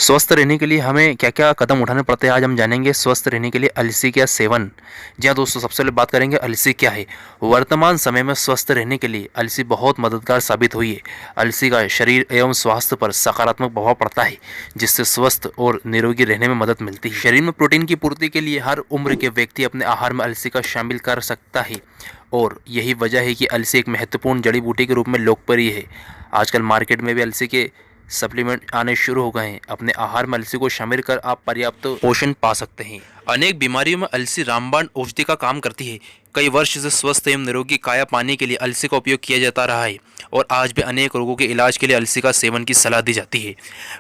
स्वस्थ रहने के लिए हमें क्या-क्या कदम उठाने पड़ते हैं, आज हम जानेंगे स्वस्थ रहने के लिए अलसी का सेवन। जी हाँ दोस्तों, सबसे पहले बात करेंगे अलसी क्या है। वर्तमान समय में स्वस्थ रहने के लिए अलसी बहुत मददगार साबित हुई है। अलसी का शरीर एवं स्वास्थ्य पर सकारात्मक प्रभाव पड़ता है, जिससे स्वस्थ और निरोगी रहने में मदद मिलती है। शरीर में प्रोटीन की पूर्ति के लिए हर उम्र के व्यक्ति अपने आहार में अलसी का शामिल कर सकता है और यही वजह है कि अलसी एक महत्वपूर्ण जड़ी बूटी के रूप में लोकप्रिय है। आजकल मार्केट में भी अलसी के सप्लीमेंट आने शुरू हो गए हैं। अपने आहार में अलसी को शामिल कर आप पर्याप्त पोषण पा सकते हैं। अनेक बीमारियों में अलसी रामबाण औषधि का काम करती है। कई वर्ष से स्वस्थ एवं निरोगी काया पाने के लिए अलसी का उपयोग किया जाता रहा है और आज भी अनेक रोगों के इलाज के लिए अलसी का सेवन की सलाह दी जाती है।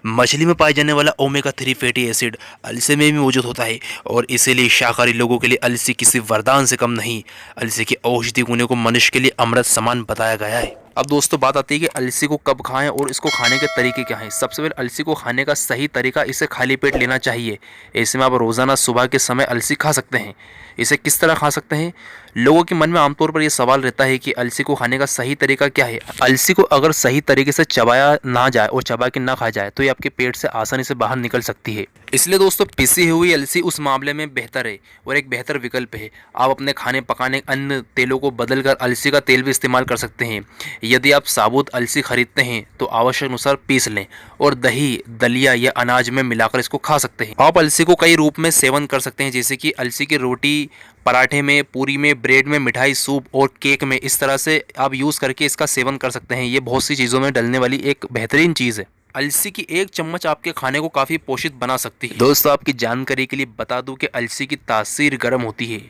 मछली में पाए जाने वाला ओमेगा 3 फैटी एसिड अलसी में भी मौजूद होता है और इसीलिए शाकाहारी लोगों के लिए अलसी किसी वरदान से कम नहीं। अलसी के औषधि गुणों को मनुष्य के लिए अमृत समान बताया गया है। अब दोस्तों बात आती है कि अलसी को कब खाएं और इसको खाने के तरीके क्या हैं। सबसे पहले अलसी को खाने का सही तरीका, इसे खाली पेट लेना चाहिए। ऐसे में आप रोज़ाना सुबह के समय अलसी खा सकते हैं। इसे किस तरह खा सकते हैं? लोगों के मन में आमतौर पर यह सवाल रहता है कि अलसी को खाने का सही तरीका क्या है। अलसी को अगर सही तरीके से चबाया ना जाए और चबा के ना खाया जाए तो ये आपके पेट से आसानी से बाहर निकल सकती है। इसलिए दोस्तों पिसी हुई अलसी उस मामले में बेहतर है और एक बेहतर विकल्प है। आप अपने खाने पकाने अन्य तेलों को बदलकर अलसी का तेल भी इस्तेमाल कर सकते हैं। यदि आप साबुत अलसी खरीदते हैं तो आवश्यक अनुसार पीस लें और दही, दलिया या अनाज में मिलाकर इसको खा सकते हैं। आप अलसी को कई रूप में सेवन कर सकते हैं, जैसे कि अलसी की रोटी, पराठे में, पूरी में, ब्रेड में, मिठाई, सूप और केक में। इस तरह से आप यूज़ करके इसका सेवन कर सकते हैं। ये बहुत सी चीज़ों में डलने वाली एक बेहतरीन चीज़ है। अलसी की एक चम्मच आपके खाने को काफ़ी पोषित बना सकती है। दोस्तों आपकी जानकारी के लिए बता दूं कि अलसी की तासीर गर्म होती है,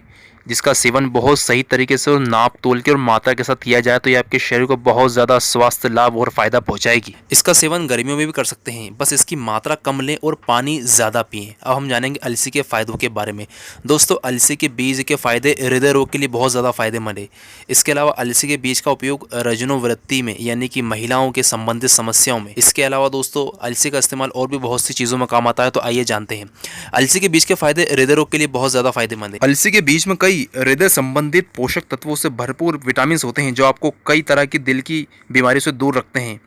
जिसका सेवन बहुत सही तरीके से और नाप तोल के और मात्रा के साथ किया जाए तो ये आपके शरीर को बहुत ज़्यादा स्वास्थ्य लाभ और फायदा पहुंचाएगी। इसका सेवन गर्मियों में भी कर सकते हैं, बस इसकी मात्रा कम लें और पानी ज़्यादा पिएं। अब हम जानेंगे अलसी के फ़ायदों के बारे में। दोस्तों अलसी के बीज के फ़ायदे हृदय रोग के लिए बहुत ज़्यादा फायदेमंद है। इसके अलावा अलसी के बीज का उपयोग रजनोवृत्ति में यानी कि महिलाओं के संबंधित समस्याओं में। इसके अलावा दोस्तों अलसी का इस्तेमाल और भी बहुत सी चीज़ों में काम आता है, तो आइए जानते हैं। अलसी के बीज के फायदे हृदय रोग के लिए बहुत ज़्यादा फायदेमंद है। अलसी के बीज में कई हृदय संबंधित पोषक तत्वों से भरपूर विटामिन होते हैं जो आपको कई तरह की दिल की बीमारी से दूर रखते हैं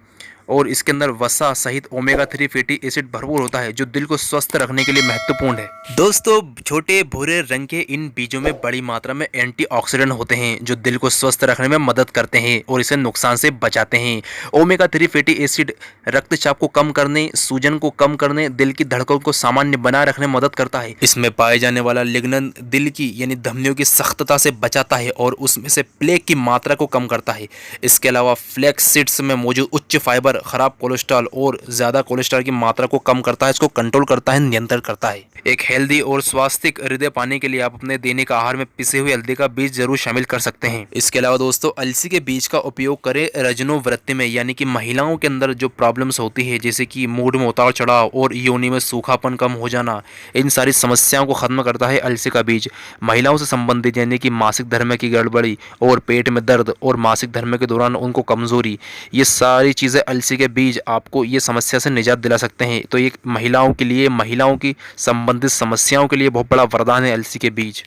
और इसके अंदर वसा सहित ओमेगा 3 फैटी एसिड भरपूर होता है जो दिल को स्वस्थ रखने के लिए महत्वपूर्ण है। दोस्तों छोटे भूरे रंग के इन बीजों में बड़ी मात्रा में एंटीऑक्सीडेंट होते हैं जो दिल को स्वस्थ रखने में मदद करते हैं और इसे नुकसान से बचाते हैं। ओमेगा 3 फैटी एसिड रक्तचाप को कम करने, सूजन को कम करने, दिल की धड़कन को सामान्य बनाए रखने में मदद करता है। इसमें पाए जाने वाला लिग्नन दिल की यानी धमनियों की सख्तता से बचाता है और उसमें से प्लेग की मात्रा को कम करता है। इसके अलावा फ्लैक्स सीड्स में मौजूद उच्च फाइबर खराब कोलेस्ट्रॉल और ज़्यादा कोलेस्ट्रॉल की मात्रा को कम करता है, इसको कंट्रोल करता है, नियंत्रण करता है। एक हेल्दी और स्वास्थ्य हृदय पाने के लिए आप अपने दैनिक आहार में पिसे हुए हल्दी का बीज जरूर शामिल कर सकते हैं। इसके अलावा दोस्तों अलसी के बीज का उपयोग करें रजनोवृत्ति में यानी कि महिलाओं के अंदर जो प्रॉब्लम्स होती है जैसे कि मूड में उतार चढ़ाव और योनि में सूखापन कम हो जाना, इन सारी समस्याओं को खत्म करता है अलसी का बीज। महिलाओं से संबंधित यानी कि मासिक धर्म की गड़बड़ी और पेट में दर्द और मासिक धर्म के दौरान उनको कमजोरी, ये सारी चीज़ें अलसी के बीज आपको ये समस्या से निजात दिला सकते हैं। तो ये महिलाओं के लिए, महिलाओं की संबंधित समस्याओं के लिए बहुत बड़ा वरदान है अलसी के बीज।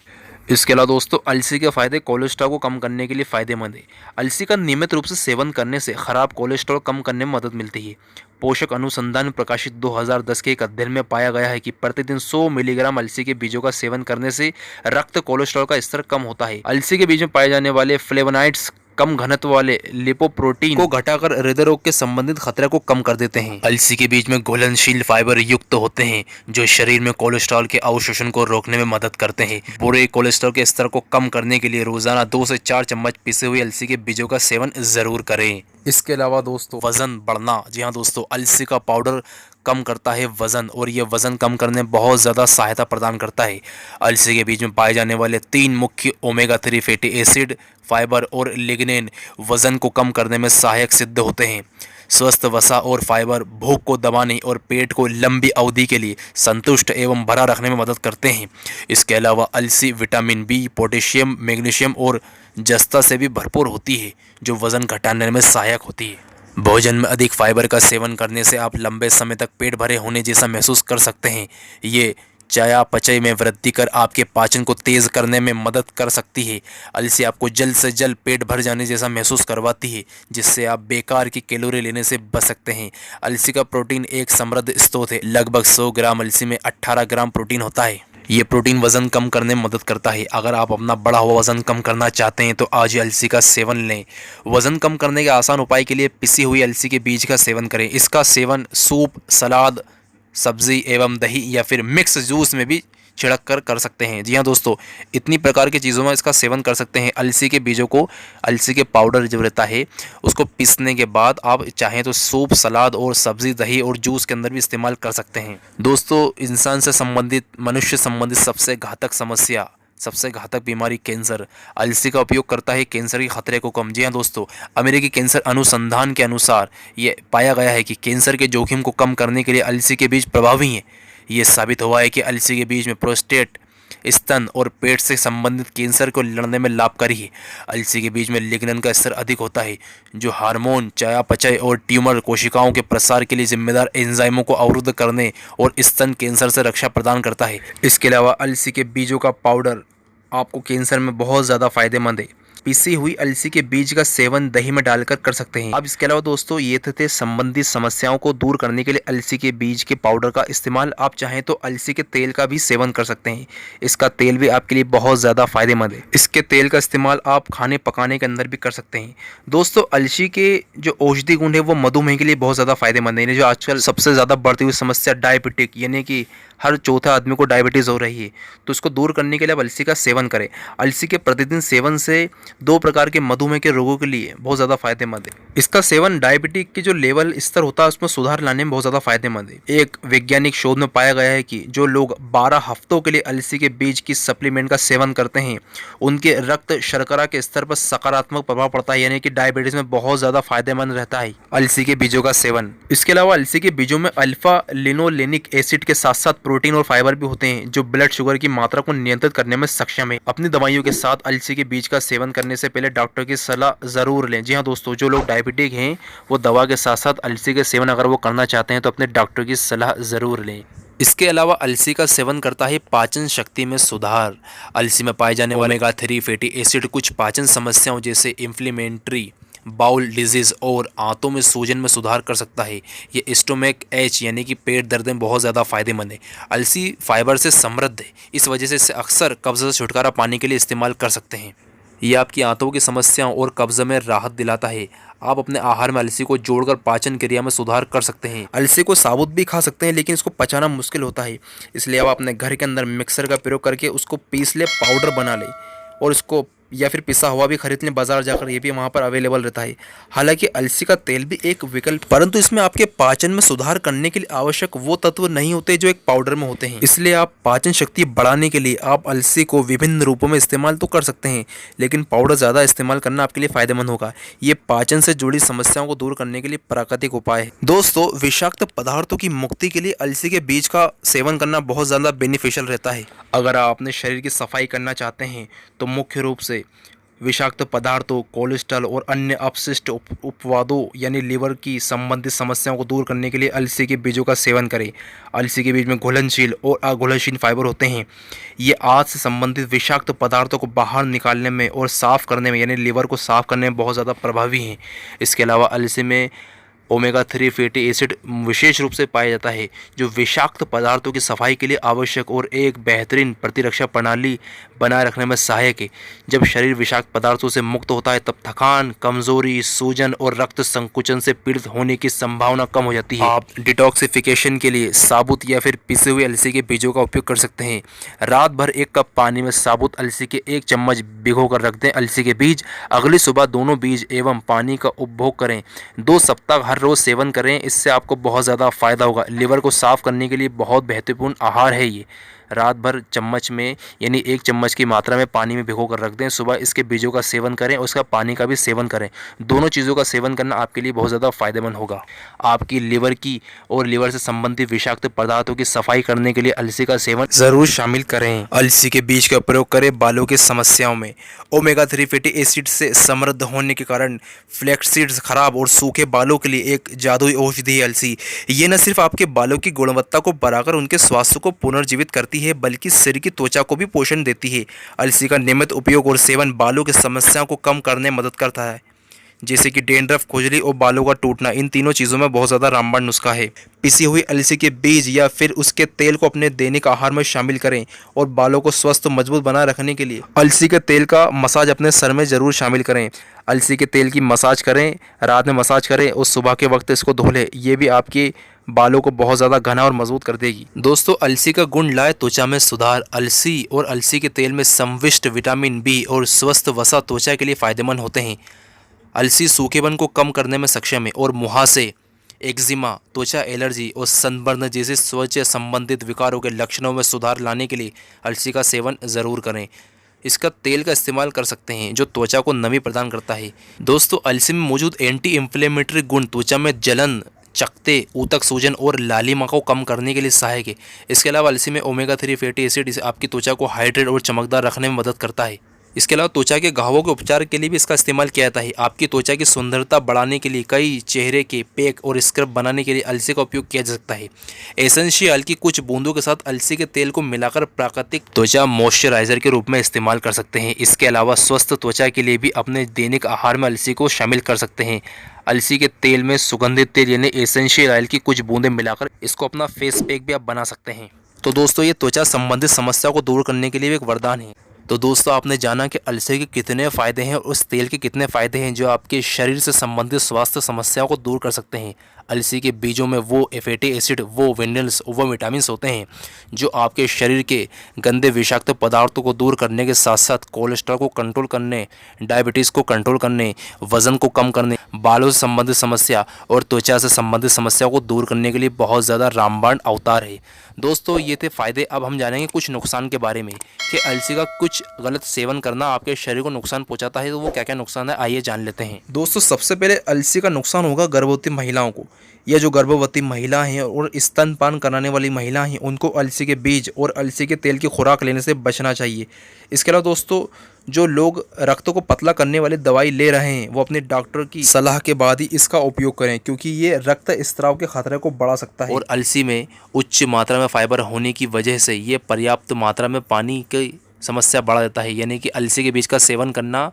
इसके अलावा दोस्तों अलसी के फायदे कोलेस्ट्रॉल को कम करने के लिए फायदेमंद है। अलसी का नियमित रूप से सेवन करने से खराब कोलेस्ट्रॉल कम करने में मदद मिलती है। पोषक अनुसंधान में प्रकाशित 2010 के एक अध्ययन में पाया गया है कि प्रतिदिन 100 मिलीग्राम अलसी के बीजों का सेवन करने से रक्त कोलेस्ट्रॉल का स्तर कम होता है। अलसी के बीज में पाए जाने वाले फ्लेवोनाइड्स कम घनत्व वाले लिपोप्रोटीन को घटाकर हृदय रोग के संबंधित खतरे को कम कर देते हैं। अलसी के बीज में घुलनशील फाइबर युक्त होते हैं जो शरीर में कोलेस्ट्रॉल के अवशोषण को रोकने में मदद करते हैं। बुरे कोलेस्ट्रॉल के स्तर को कम करने के लिए रोजाना 2 से 4 चम्मच पिसे हुए अलसी के बीजों का सेवन जरूर करें। इसके अलावा दोस्तों वजन बढ़ना, जी हाँ दोस्तों अलसी का पाउडर कम करता है वजन और ये वजन कम करने में बहुत ज़्यादा सहायता प्रदान करता है। अलसी के बीज में पाए जाने वाले 3 मुख्य ओमेगा 3 फैटी एसिड, फाइबर और लिग्निन वजन को कम करने में सहायक सिद्ध होते हैं। स्वस्थ वसा और फाइबर भूख को दबाने और पेट को लंबी अवधि के लिए संतुष्ट एवं भरा रखने में मदद करते हैं। इसके अलावा अलसी विटामिन बी, पोटेशियम, मैग्नीशियम और जस्ता से भी भरपूर होती है जो वजन घटाने में सहायक होती है। भोजन में अधिक फाइबर का सेवन करने से आप लंबे समय तक पेट भरे होने जैसा महसूस कर सकते हैं। ये चयापचय में वृद्धि कर आपके पाचन को तेज करने में मदद कर सकती है। अलसी आपको जल्द से जल्द पेट भर जाने जैसा महसूस करवाती है, जिससे आप बेकार की कैलोरी लेने से बच सकते हैं। अलसी का प्रोटीन एक समृद्ध स्रोत है। लगभग 100 ग्राम अलसी में 18 ग्राम प्रोटीन होता है। ये प्रोटीन वजन कम करने में मदद करता है। अगर आप अपना बढ़ा हुआ वजन कम करना चाहते हैं तो आज ही अलसी का सेवन लें। वजन कम करने के आसान उपाय के लिए पिसी हुई अलसी के बीज का सेवन करें। इसका सेवन सूप, सलाद, सब्जी एवं दही या फिर मिक्स जूस में भी छिड़क कर सकते हैं। जी हाँ दोस्तों, इतनी प्रकार की चीज़ों में इसका सेवन कर सकते हैं। अलसी के बीजों को, अलसी के पाउडर जो रहता है उसको पीसने के बाद आप चाहें तो सूप, सलाद और सब्जी, दही और जूस के अंदर भी इस्तेमाल कर सकते हैं। दोस्तों, इंसान से संबंधित, मनुष्य संबंधित सबसे घातक समस्या, सबसे घातक बीमारी कैंसर। अलसी का उपयोग करता है कैंसर के खतरे को कम। जी हाँ दोस्तों, अमेरिकी कैंसर अनुसंधान के अनुसार ये पाया गया है कि कैंसर के जोखिम को कम करने के लिए अलसी के बीज प्रभावी हैं। ये साबित हुआ है कि अलसी के बीज में प्रोस्टेट, स्तन और पेट से संबंधित कैंसर को लड़ने में लाभकारी है। अलसी के बीज में लिग्नन का स्तर अधिक होता है, जो हार्मोन, चयापचय और ट्यूमर कोशिकाओं के प्रसार के लिए जिम्मेदार एंजाइमों को अवरुद्ध करने और स्तन कैंसर से रक्षा प्रदान करता है। इसके अलावा अलसी के बीजों का पाउडर आपको कैंसर में बहुत ज़्यादा फायदेमंद है। पिसी हुई अलसी के बीज का सेवन दही में डालकर कर सकते हैं। अब इसके अलावा दोस्तों, ये थे संबंधित समस्याओं को दूर करने के लिए अलसी के बीज के पाउडर का इस्तेमाल। आप चाहें तो अलसी के तेल का भी सेवन कर सकते हैं। इसका तेल भी आपके लिए बहुत ज़्यादा फायदेमंद है। इसके तेल का इस्तेमाल आप खाने पकाने के अंदर भी कर सकते हैं। दोस्तों, अलसी के जो औषधि गुण है वो मधुमेह के लिए बहुत ज़्यादा फायदेमंद है। जो आजकल सबसे ज़्यादा बढ़ती हुई समस्या डायबिटिक, यानी कि हर चौथा आदमी को डायबिटीज़ हो रही है, तो इसको दूर करने के लिए आप अलसी का सेवन करें। अलसी के प्रतिदिन सेवन से 2 प्रकार के मधुमेह के रोगों के लिए बहुत ज़्यादा फायदेमंद है। इसका सेवन डायबिटिक के जो लेवल स्तर होता है उसमें सुधार लाने में बहुत ज़्यादा फायदेमंद है। एक वैज्ञानिक शोध में पाया गया है कि जो लोग 12 हफ्तों के लिए अलसी के बीज की सप्लीमेंट का सेवन करते हैं, उनके रक्त शर्करा के स्तर पर सकारात्मक प्रभाव पड़ता है, यानी कि डायबिटीज़ में बहुत ज़्यादा फायदेमंद रहता है अलसी के बीजों का सेवन। इसके अलावा अलसी के बीजों में अल्फा लिनोलेनिक एसिड के साथ साथ प्रोटीन और फाइबर भी होते हैं, जो ब्लड शुगर की मात्रा को नियंत्रित करने में सक्षम है। अपनी दवाइयों के साथ अलसी के बीज का सेवन करने से पहले डॉक्टर की सलाह जरूर लें। जी हाँ दोस्तों, जो लोग डायबिटिक हैं वो दवा के साथ साथ अलसी के सेवन अगर वो करना चाहते हैं तो अपने डॉक्टर की सलाह ज़रूर लें। इसके अलावा अलसी का सेवन करता है पाचन शक्ति में सुधार। अलसी में पाए जाने वाले ओमेगा 3 फैटी एसिड कुछ पाचन समस्याओं जैसे इन्फ्लेमेटरी बाउल डिजीज़ और आंतों में सूजन में सुधार कर सकता है। ये स्टोमक एच यानी कि पेट दर्द में बहुत ज़्यादा फायदेमंद है। अलसी फाइबर से समृद्ध है, इस वजह से इसे अक्सर कब्ज़ से छुटकारा पाने के लिए इस्तेमाल कर सकते हैं। ये आपकी आंतों की समस्याओं और कब्ज़ में राहत दिलाता है। आप अपने आहार में अलसी को जोड़कर पाचन क्रिया में सुधार कर सकते हैं। अलसी को साबुत भी खा सकते हैं, लेकिन इसको पचाना मुश्किल होता है, इसलिए आप अपने घर के अंदर मिक्सर का प्रयोग करके उसको पीस ले, पाउडर बना ले और इसको या फिर पिसा हुआ भी खरीद लें बाजार जाकर, ये भी वहाँ पर अवेलेबल रहता है। हालांकि अलसी का तेल भी एक विकल्प, परंतु इसमें आपके पाचन में सुधार करने के लिए आवश्यक वो तत्व नहीं होते जो एक पाउडर में होते हैं। इसलिए आप पाचन शक्ति बढ़ाने के लिए आप अलसी को विभिन्न रूपों में इस्तेमाल तो कर सकते हैं, लेकिन पाउडर ज़्यादा इस्तेमाल करना आपके लिए फायदेमंद होगा। ये पाचन से जुड़ी समस्याओं को दूर करने के लिए प्राकृतिक उपाय है। दोस्तों, विषाक्त पदार्थों की मुक्ति के लिए अलसी के बीज का सेवन करना बहुत ज़्यादा बेनिफिशियल रहता है। अगर आप अपने शरीर की सफाई करना चाहते हैं तो मुख्य रूप से विषाक्त पदार्थों, कोलेस्ट्रॉल और अन्य अपशिष्ट उपवादों यानी लीवर की संबंधित समस्याओं को दूर करने के लिए अलसी के बीजों का सेवन करें। अलसी के बीज में घुलनशील और अघुलनशील फाइबर होते हैं। ये आंत से संबंधित विषाक्त पदार्थों को बाहर निकालने में और साफ़ करने में, यानी लीवर को साफ़ करने में बहुत ज़्यादा प्रभावी हैं। इसके अलावा अलसी में ओमेगा 3 फैटी एसिड विशेष रूप से पाया जाता है, जो विषाक्त पदार्थों की सफाई के लिए आवश्यक और एक बेहतरीन प्रतिरक्षा प्रणाली बनाए रखने में सहायक है। जब शरीर विषाक्त पदार्थों से मुक्त होता है तब थकान, कमजोरी, सूजन और रक्त संकुचन से पीड़ित होने की संभावना कम हो जाती है। आप डिटॉक्सिफिकेशन के लिए साबुत या फिर पिसे हुए अलसी के बीजों का उपयोग कर सकते हैं। रात भर 1 कप पानी में साबुत अलसी के 1 चम्मच भिगो कर रख दें अलसी के बीज। अगली सुबह दोनों बीज एवं पानी का उपभोग करें। 2 सप्ताह हर रोज़ सेवन करें, इससे आपको बहुत ज़्यादा फायदा होगा। लीवर को साफ़ करने के लिए बहुत महत्वपूर्ण आहार है ये। रात भर चम्मच में यानी 1 चम्मच की मात्रा में पानी में भिगो कर रख दें। सुबह इसके बीजों का सेवन करें और उसका पानी का भी सेवन करें। दोनों चीज़ों का सेवन करना आपके लिए बहुत ज़्यादा फायदेमंद होगा। आपकी लीवर की और लीवर से संबंधित विषाक्त पदार्थों की सफाई करने के लिए अलसी का सेवन ज़रूर शामिल करें। अलसी के बीज का प्रयोग करें बालों की समस्याओं में। ओमेगा 3 फैटी एसिड से समृद्ध होने के कारण फ्लैक्सीड्स, खराब और सूखे बालों के लिए एक जादुई औषधि है अलसी। ये न सिर्फ आपके बालों की गुणवत्ता को बढ़ाकर उनके स्वास्थ्य को पुनर्जीवित करती करती है बल्कि सिर की त्वचा को भी पोषण देती है। अलसी का नियमित उपयोग और सेवन बालों की समस्याओं को कम करने में मदद करता है, जैसे कि डेंड्रफ, खुजली और बालों का टूटना। इन तीनों चीज़ों में बहुत ज़्यादा रामबाण नुस्खा है। पिसी हुई अलसी के बीज या फिर उसके तेल को अपने दैनिक आहार में शामिल करें और बालों को स्वस्थ मजबूत बनाए रखने के लिए अलसी के तेल का मसाज अपने सर में ज़रूर शामिल करें। अलसी के तेल की मसाज करें, रात में मसाज करें और सुबह के वक्त इसको धो लें। ये भी आपके बालों को बहुत ज़्यादा घना और मजबूत कर देगी। दोस्तों, अलसी का गुण लाए त्वचा में सुधार। अलसी और अलसी के तेल में संविष्ट विटामिन बी और स्वस्थ वसा त्वचा के लिए फायदेमंद होते हैं। अलसी सूखेपन को कम करने में सक्षम है और मुहासे, एक्जिमा, त्वचा एलर्जी और सनबर्न जैसे त्वचा संबंधित विकारों के लक्षणों में सुधार लाने के लिए अलसी का सेवन ज़रूर करें। इसका तेल का इस्तेमाल कर सकते हैं जो त्वचा को नमी प्रदान करता है। दोस्तों, अलसी में मौजूद एंटी इंफ्लेमेटरी गुण त्वचा में जलन, चकत्ते, ऊतक सूजन और लालिमा को कम करने के लिए सहायक है। इसके अलावा अलसी में ओमेगा 3 फैटी एसिड आपकी त्वचा को हाइड्रेट और चमकदार रखने में मदद करता है। इसके अलावा त्वचा के घावों के उपचार के लिए भी इसका इस्तेमाल किया जाता है। आपकी त्वचा की सुंदरता बढ़ाने के लिए, कई चेहरे के पैक और स्क्रब बनाने के लिए अलसी का उपयोग किया जा सकता है। एसेंशियल ऑयल की कुछ बूंदों के साथ अलसी के तेल को मिलाकर प्राकृतिक त्वचा मॉइस्चराइजर के रूप में इस्तेमाल कर सकते हैं। इसके अलावा स्वस्थ त्वचा के लिए भी अपने दैनिक आहार में अलसी को शामिल कर सकते हैं। अलसी के तेल में सुगंधित तेल यानी एसेंशियल ऑयल की कुछ बूंदें मिलाकर इसको अपना फेस पैक भी आप बना सकते हैं। तो दोस्तों, ये त्वचा संबंधित समस्या को दूर करने के लिए एक वरदान है। तो दोस्तों, आपने जाना कि अलसी के कितने फ़ायदे हैं और उस तेल के कितने फ़ायदे हैं जो आपके शरीर से संबंधित स्वास्थ्य समस्याओं को दूर कर सकते हैं। अलसी के बीजों में वो फैटी एसिड, वो मिनरल्स, वो विटामिन्स होते हैं जो आपके शरीर के गंदे विषाक्त पदार्थों को दूर करने के साथ साथ कोलेस्ट्रॉल को कंट्रोल करने, डायबिटीज़ को कंट्रोल करने, वज़न को कम करने, बालों से संबंधित समस्या और त्वचा से संबंधित समस्याओं को दूर करने के लिए बहुत ज़्यादा रामबाण अवतार है। दोस्तों, ये थे फ़ायदे। अब हम जानेंगे कुछ नुकसान के बारे में कि अलसी का कुछ गलत सेवन करना आपके शरीर को नुकसान पहुंचाता है। तो वो क्या क्या नुकसान है, आइए जान लेते हैं। दोस्तों, सबसे पहले अलसी का नुकसान होगा गर्भवती महिलाओं को। यह जो गर्भवती महिला हैं और स्तनपान कराने वाली महिला हैं, उनको अलसी के बीज और अलसी के तेल की खुराक लेने से बचना चाहिए। इसके अलावा दोस्तों, जो लोग रक्त को पतला करने वाली दवाई ले रहे हैं वो अपने डॉक्टर की सलाह के बाद ही इसका उपयोग करें, क्योंकि ये रक्त स्त्राव के खतरे को बढ़ा सकता है। और अलसी में उच्च मात्रा में फाइबर होने की वजह से ये पर्याप्त मात्रा में पानी की समस्या बढ़ा देता है। यानी कि अलसी के बीज का सेवन करना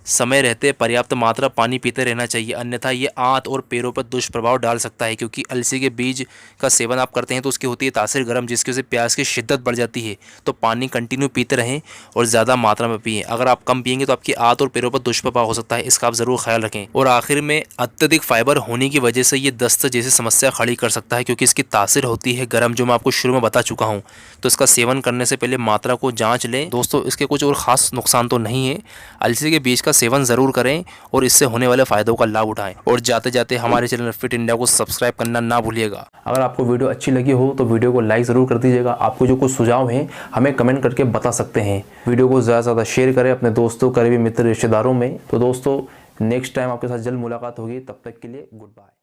समय रहते पर्याप्त मात्रा पानी पीते रहना चाहिए, अन्यथा ये आंत और पैरों पर दुष्प्रभाव डाल सकता है। क्योंकि अलसी के बीज का सेवन आप करते हैं तो उसकी होती है तासीर गर्म, जिसकी वजह से प्यास की शिद्दत बढ़ जाती है। तो पानी कंटिन्यू पीते रहें और ज़्यादा मात्रा में पिएं। अगर आप कम पिएंगे तो आपकी आंत और पैरों पर दुष्प्रभाव हो सकता है, इसका आप ज़रूर ख्याल रखें। और आखिर में अत्यधिक फाइबर होने की वजह से ये दस्त जैसी समस्या खड़ी कर सकता है, क्योंकि इसकी तासीर होती है गर्म, जो मैं आपको शुरू में बता चुका हूँ। तो इसका सेवन करने से पहले मात्रा को जाँच लें। दोस्तों, इसके कुछ और ख़ास नुकसान तो नहीं है। अलसी के बीज का सेवन ज़रूर करें और इससे होने वाले फायदों का लाभ उठाएं। और जाते जाते हमारे चैनल फिट इंडिया को सब्सक्राइब करना ना भूलिएगा। अगर आपको वीडियो अच्छी लगी हो तो वीडियो को लाइक ज़रूर कर दीजिएगा। आपको जो कुछ सुझाव हैं हमें कमेंट करके बता सकते हैं। वीडियो को ज़्यादा से ज़्यादा शेयर करें अपने दोस्तों, करीबी मित्र, रिश्तेदारों में। तो दोस्तों, नेक्स्ट टाइम आपके साथ जल्द मुलाकात होगी। तब तक के लिए गुड बाय।